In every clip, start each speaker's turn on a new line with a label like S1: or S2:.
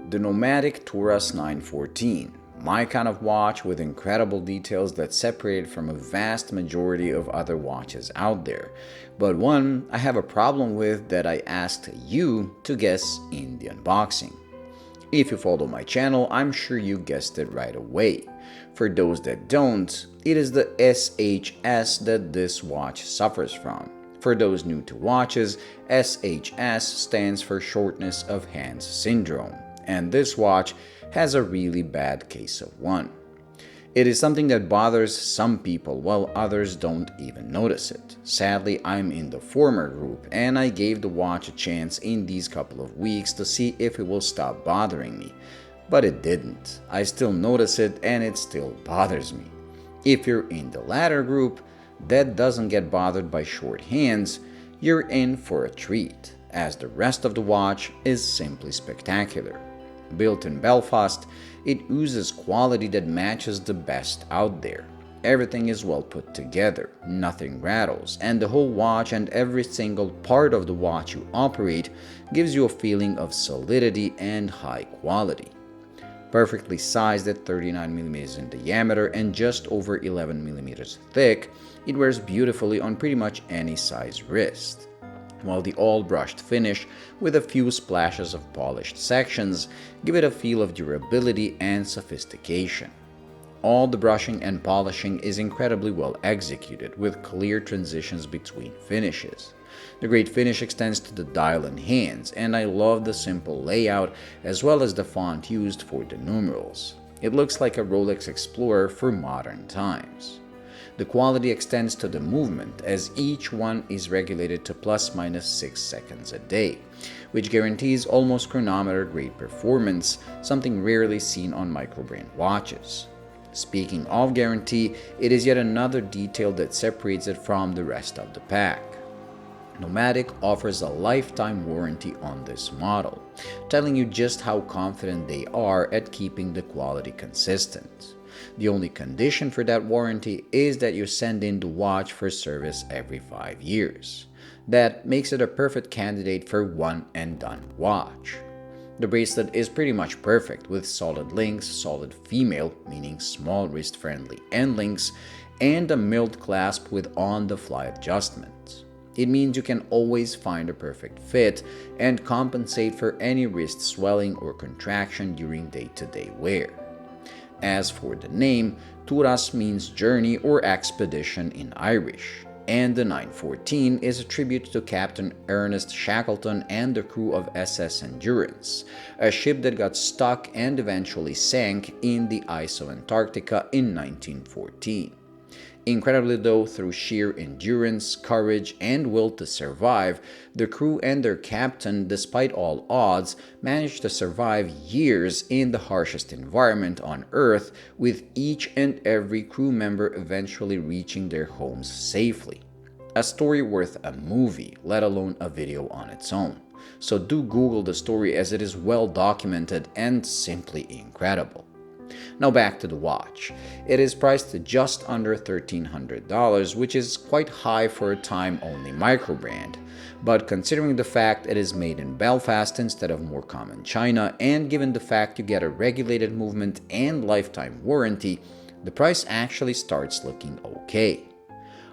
S1: The NOMADIC TURAS 914, my kind of watch with incredible details that separate it from a vast majority of other watches out there, but one I have a problem with that I asked you to guess in the unboxing. If you follow my channel, I'm sure you guessed it right away. For those that don't, it is the SHS that this watch suffers from. For those new to watches, SHS stands for shortness of hands syndrome, and this watch has a really bad case of one. It is something that bothers some people while others don't even notice it. Sadly, I'm in the former group and I gave the watch a chance in these couple of weeks to see if it will stop bothering me. But it didn't. I still notice it and it still bothers me. If you're in the latter group that doesn't get bothered by short hands, you're in for a treat, as the rest of the watch is simply spectacular. Built in Belfast, it oozes quality that matches the best out there. Everything is well put together, nothing rattles, and the whole watch and every single part of the watch you operate gives you a feeling of solidity and high quality. Perfectly sized at 39mm in diameter and just over 11mm thick, it wears beautifully on pretty much any size wrist. While the all-brushed finish with a few splashes of polished sections give it a feel of durability and sophistication. All the brushing and polishing is incredibly well executed with clear transitions between finishes. The great finish extends to the dial and hands, and I love the simple layout as well as the font used for the numerals. It looks like a Rolex Explorer for modern times. The quality extends to the movement as each one is regulated to ±6 seconds a day, which guarantees almost chronometer-grade performance, something rarely seen on microbrand watches. Speaking of guarantee, it is yet another detail that separates it from the rest of the pack. NOMADIC offers a lifetime warranty on this model, telling you just how confident they are at keeping the quality consistent. The only condition for that warranty is that you send in the watch for service every 5 years. That makes it a perfect candidate for one and done watch. The bracelet is pretty much perfect with solid links, solid female, meaning small wrist friendly end links, and a milled clasp with on-the-fly adjustments. It means you can always find a perfect fit and compensate for any wrist swelling or contraction during day-to-day wear. As for the name, Turas means journey or expedition in Irish, and the 914 is a tribute to Captain Ernest Shackleton and the crew of SS Endurance, a ship that got stuck and eventually sank in the ice of Antarctica in 1914. Incredibly though, through sheer endurance, courage, and will to survive, the crew and their captain, despite all odds, managed to survive years in the harshest environment on Earth, with each and every crew member eventually reaching their homes safely. A story worth a movie, let alone a video on its own. So do Google the story as it is well documented and simply incredible. Now back to the watch. It is priced at just under $1,300, which is quite high for a time-only microbrand. But considering the fact it is made in Belfast instead of more common China, and given the fact you get a regulated movement and lifetime warranty, the price actually starts looking okay.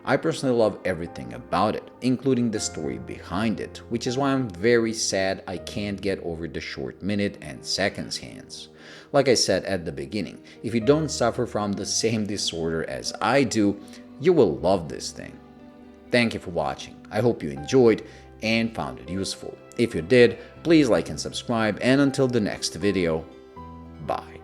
S1: I personally love everything about it, including the story behind it, which is why I'm very sad I can't get over the short minute and seconds hands. Like I said at the beginning, if you don't suffer from the same disorder as I do, you will love this thing. Thank you for watching. I hope you enjoyed and found it useful. If you did, please like and subscribe, and until the next video, bye.